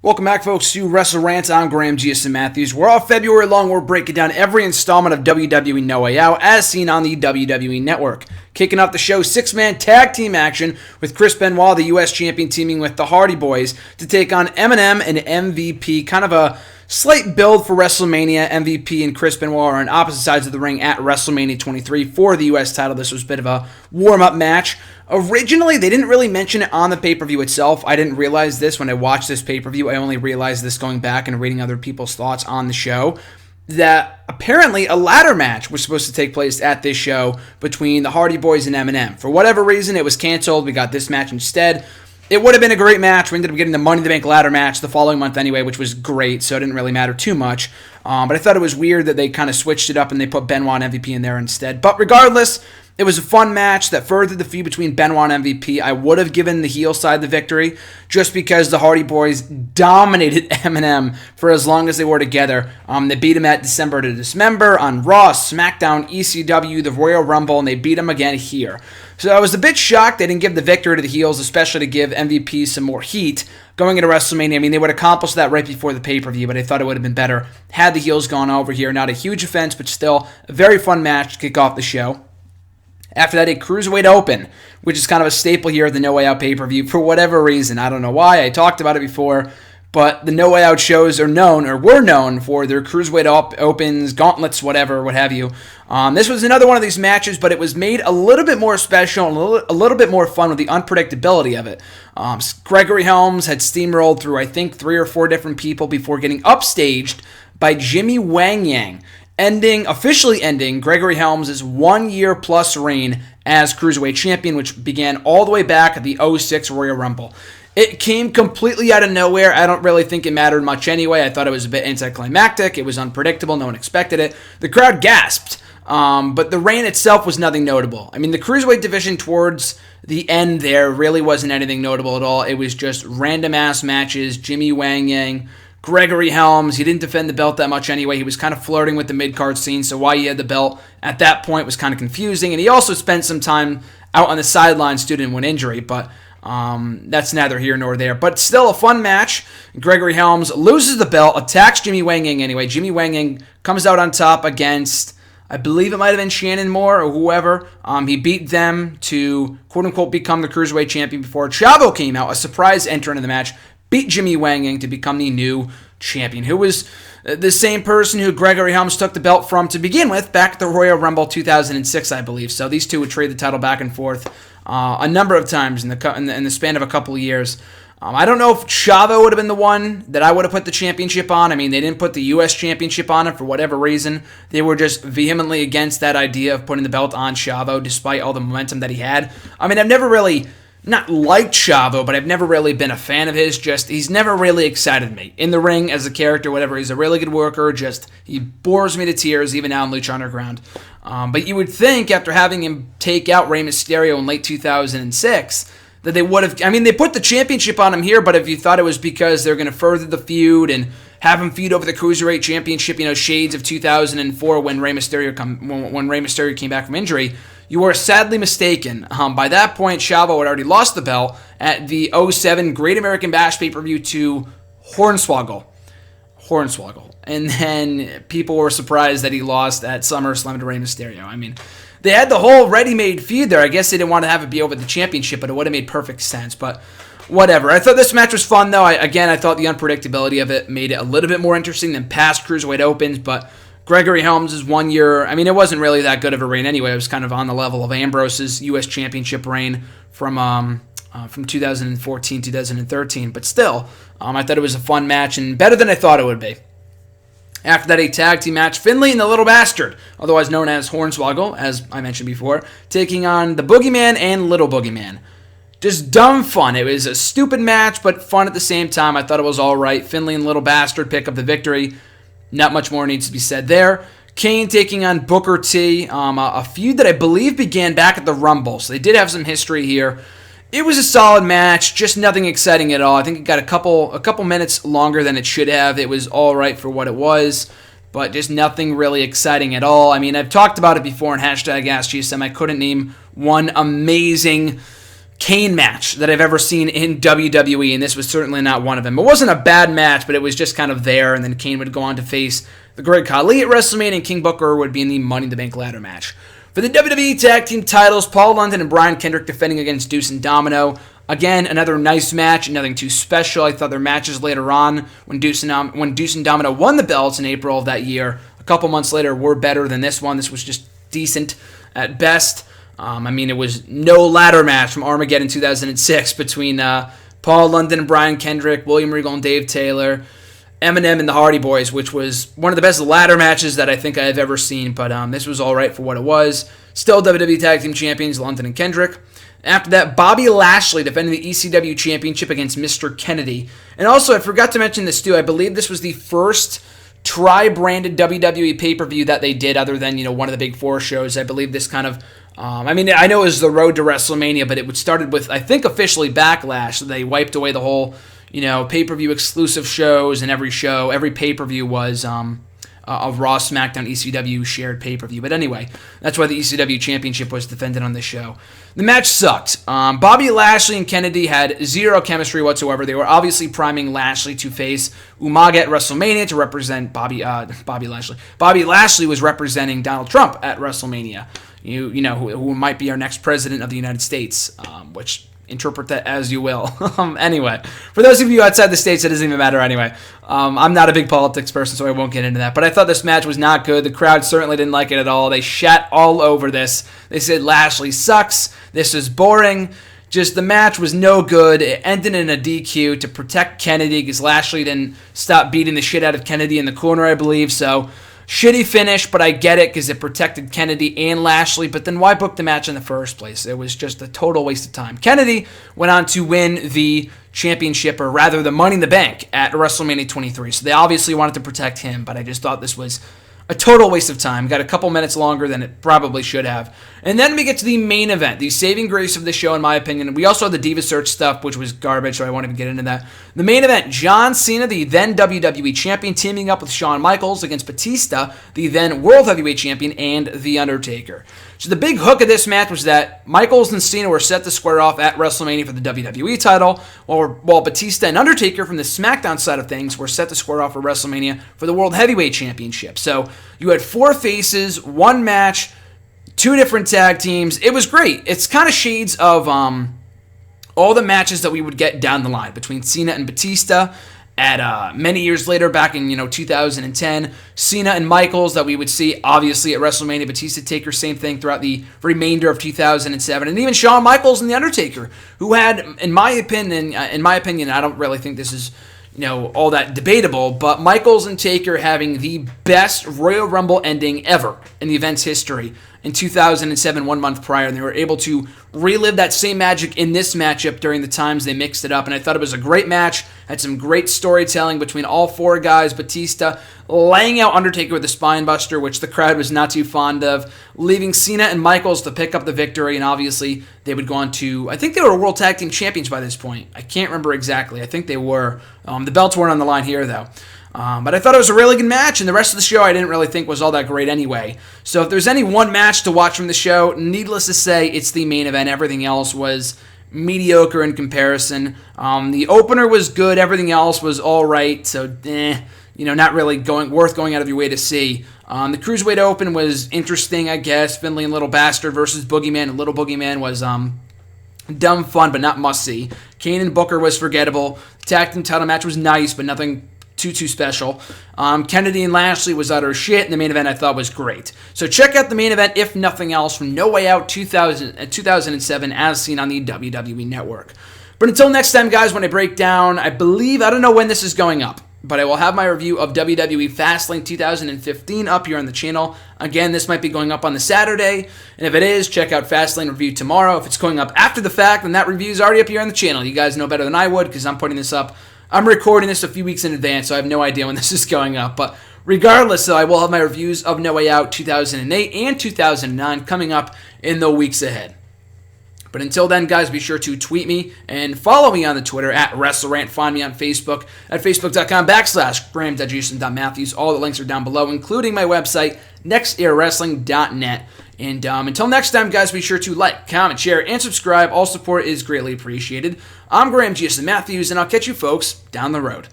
Welcome back, folks, to WrestleRant. I'm Graham GSM Matthews. We're all February long. We're breaking down every installment of WWE No Way Out as seen on the WWE Network. Kicking off the show, six-man tag team action with Chris Benoit, the U.S. champion, teaming with the Hardy Boys to take on Eminem and MVP. Kind of a slight build for WrestleMania. MVP and Chris Benoit are on opposite sides of the ring at WrestleMania 23 for the U.S. title. This was a bit of a warm-up match. Originally, they didn't really mention it on the pay-per-view itself. I didn't realize this when I watched this pay-per-view. I only realized this going back and reading other people's thoughts on the show, that apparently a ladder match was supposed to take place at this show between the Hardy Boys and Eminem. For whatever reason, it was canceled. We got this match instead. It would have been a great match. We ended up getting the Money in the Bank ladder match the following month anyway, which was great, so it didn't really matter too much. But I thought it was weird that they kind of switched it up and they put Benoit and MVP in there instead. But regardless, it was a fun match that furthered the feud between Benoit and MVP. I would have given the heel side the victory just because the Hardy Boys dominated Eminem for as long as they were together. They beat him at December to Dismember on Raw, SmackDown, ECW, the Royal Rumble, and they beat him again here. So I was a bit shocked they didn't give the victory to the heels, especially to give MVP some more heat going into WrestleMania. I mean, they would accomplish that right before the pay-per-view, but I thought it would have been better had the heels gone over here. Not a huge offense, but still a very fun match to kick off the show. After that, a Cruiserweight Open, which is kind of a staple here at the No Way Out pay-per-view for whatever reason. I don't know why. I talked about it before, but the No Way Out shows are known, or were known, for their Cruiserweight Opens, gauntlets, whatever, what have you. This was another one of these matches, but it was made a little bit more special and a little bit more fun with the unpredictability of it. Gregory Helms had steamrolled through, I think, 3 or 4 different people before getting upstaged by Jimmy Wang Yang, officially ending Gregory Helms' 1-year-plus reign as Cruiserweight Champion, which began all the way back at the 2006 Royal Rumble. It came completely out of nowhere. I don't really think it mattered much anyway. I thought it was a bit anticlimactic. It was unpredictable. No one expected it. The crowd gasped, but the reign itself was nothing notable. I mean, the Cruiserweight division towards the end there really wasn't anything notable at all. It was just random-ass matches. Jimmy Wang Yang, Gregory Helms, he didn't defend the belt that much anyway. He was kind of flirting with the mid-card scene, so why he had the belt at that point was kind of confusing. And he also spent some time out on the sidelines due to an injury, but that's neither here nor there. But still a fun match. Gregory Helms loses the belt, attacks Jimmy Wang Yang anyway. Jimmy Wang Yang comes out on top against, I believe it might have been Shannon Moore or whoever. He beat them to, quote-unquote, become the Cruiserweight Champion before Chavo came out, a surprise entrant in the match, beat Jimmy Wang Yang to become the new champion, who was the same person who Gregory Helms took the belt from to begin with back at the Royal Rumble 2006, I believe. So these two would trade the title back and forth a number of times in the span of a couple of years. I don't know if Chavo would have been the one that I would have put the championship on. I mean, they didn't put the U.S. championship on it for whatever reason. They were just vehemently against that idea of putting the belt on Chavo, despite all the momentum that he had. I mean, I've never really not liked Chavo, but I've never really been a fan of his. Just, he's never really excited me. In the ring, as a character, whatever, he's a really good worker. Just, he bores me to tears, even now in Lucha Underground. But you would think, after having him take out Rey Mysterio in late 2006, that they would have, I mean, they put the championship on him here, but if you thought it was because they're going to further the feud and have him feud over the Cruiserweight Championship, shades of 2004 when Rey Mysterio came back from injury, you were sadly mistaken. By that point, Chavo had already lost the belt at the 2007 Great American Bash pay-per-view to Hornswoggle. And then people were surprised that he lost at SummerSlam to Rey Mysterio. I mean, they had the whole ready-made feud there. I guess they didn't want to have it be over the championship, but it would have made perfect sense. But whatever. I thought this match was fun, though. I thought the unpredictability of it made it a little bit more interesting than past Cruiserweight Opens, but Gregory Helms' 1 year, I mean, it wasn't really that good of a reign anyway. It was kind of on the level of Ambrose's U.S. Championship reign from 2014, 2013. But still, I thought it was a fun match and better than I thought it would be. After that, a tag team match, Finlay and the Little Bastard, otherwise known as Hornswoggle, as I mentioned before, taking on the Boogeyman and Little Boogeyman. Just dumb fun. It was a stupid match, but fun at the same time. I thought it was all right. Finlay and Little Bastard pick up the victory. Not much more needs to be said there. Kane taking on Booker T, a feud that I believe began back at the Rumble, so they did have some history here. It was a solid match, just nothing exciting at all. I think it got a couple minutes longer than it should have. It was all right for what it was, but just nothing really exciting at all. I mean, I've talked about it before in hashtag AskGSM. I couldn't name one amazing Kane match that I've ever seen in WWE, and this was certainly not one of them. It wasn't a bad match, but it was just kind of there, and then Kane would go on to face the Great Khali at WrestleMania, and King Booker would be in the Money in the Bank ladder match. For the WWE Tag Team titles, Paul London and Brian Kendrick defending against Deuce and Domino. Again, another nice match, nothing too special. I thought their matches later on, when Deuce and Domino won the belts in April of that year, a couple months later, were better than this one. This was just decent at best. It was no ladder match from Armageddon 2006 between Paul London and Brian Kendrick, William Regal and Dave Taylor, Eminem and the Hardy Boys, which was one of the best ladder matches that I think I've ever seen, but this was all right for what it was. Still WWE Tag Team Champions, London and Kendrick. After that, Bobby Lashley defending the ECW Championship against Mr. Kennedy. And also, I forgot to mention this too, I believe this was the first tri-branded WWE pay-per-view that they did other than, one of the big four shows. I believe this kind of, I know it was the road to WrestleMania, but it started with, I think, officially Backlash. So they wiped away the whole, pay-per-view exclusive shows, and every pay-per-view was a Raw, SmackDown, ECW shared pay-per-view. But anyway, that's why the ECW Championship was defended on this show. The match sucked. Bobby Lashley and Kennedy had zero chemistry whatsoever. They were obviously priming Lashley to face Umaga at WrestleMania to represent Bobby Lashley. Bobby Lashley was representing Donald Trump at WrestleMania. Who might be our next president of the United States, which interpret that as you will. Anyway, for those of you outside the States, it doesn't even matter anyway. I'm not a big politics person, so I won't get into that. But I thought this match was not good. The crowd certainly didn't like it at all. They shat all over this. They said Lashley sucks. This is boring. Just the match was no good. It ended in a DQ to protect Kennedy because Lashley didn't stop beating the shit out of Kennedy in the corner, I believe. So shitty finish, but I get it because it protected Kennedy and Lashley. But then why book the match in the first place? It was just a total waste of time. Kennedy went on to win the championship, or rather the Money in the Bank at WrestleMania 23. So they obviously wanted to protect him, but I just thought this was a total waste of time. Got a couple minutes longer than it probably should have. And then we get to the main event, the saving grace of the show, in my opinion. We also had the Diva Search stuff, which was garbage, so I won't even get into that. The main event, John Cena, the then WWE Champion, teaming up with Shawn Michaels against Batista, the then World Heavyweight Champion, and The Undertaker. So the big hook of this match was that Michaels and Cena were set to square off at WrestleMania for the WWE title, while Batista and Undertaker from the SmackDown side of things were set to square off for WrestleMania for the World Heavyweight Championship. So you had four faces, one match, two different tag teams. It was great. It's kind of shades of all the matches that we would get down the line between Cena and Batista at many years later, back in 2010. Cena and Michaels that we would see obviously at WrestleMania. Batista, Taker, same thing throughout the remainder of 2007, and even Shawn Michaels and The Undertaker, who had, in my opinion, I don't really think this is all that debatable, but Michaels and Taker having the best Royal Rumble ending ever in the event's history in 2007, 1 month prior, and they were able to relive that same magic in this matchup during the times they mixed it up, and I thought it was a great match, had some great storytelling between all four guys. Batista laying out Undertaker with a spine buster, which the crowd was not too fond of, leaving Cena and Michaels to pick up the victory, and obviously they would go on to, I think they were World Tag Team Champions by this point. I can't remember exactly. I think they were. The belts weren't on the line here, though. But I thought it was a really good match, and the rest of the show I didn't really think was all that great anyway. So if there's any one match to watch from the show, needless to say, it's the main event. Everything else was mediocre in comparison. The opener was good. Everything else was all right. So, not really worth going out of your way to see. The Cruiserweight Open was interesting, I guess. Finlay and Little Bastard versus Boogeyman. And Little Boogeyman was dumb fun, but not must-see. Kane and Booker was forgettable. The tag team title match was nice, but nothing too special. Kennedy and Lashley was utter shit, and the main event I thought was great. So check out the main event, if nothing else, from No Way Out 2007, as seen on the WWE Network. But until next time, guys, when I break down, I don't know when this is going up, but I will have my review of WWE Fastlane 2015 up here on the channel. Again, this might be going up on the Saturday, and if it is, check out Fastlane review tomorrow. If it's going up after the fact, then that review is already up here on the channel. You guys know better than I would, because I'm putting this up. I'm recording this a few weeks in advance, so I have no idea when this is going up. But regardless, though, I will have my reviews of No Way Out 2008 and 2009 coming up in the weeks ahead. But until then, guys, be sure to tweet me and follow me on the Twitter at WrestleRant. Find me on Facebook at facebook.com/Graham.Jason.Matthews. All the links are down below, including my website, nextairwrestling.net. And until next time, guys, be sure to like, comment, share, and subscribe. All support is greatly appreciated. I'm Graham Jason Matthews, and I'll catch you folks down the road.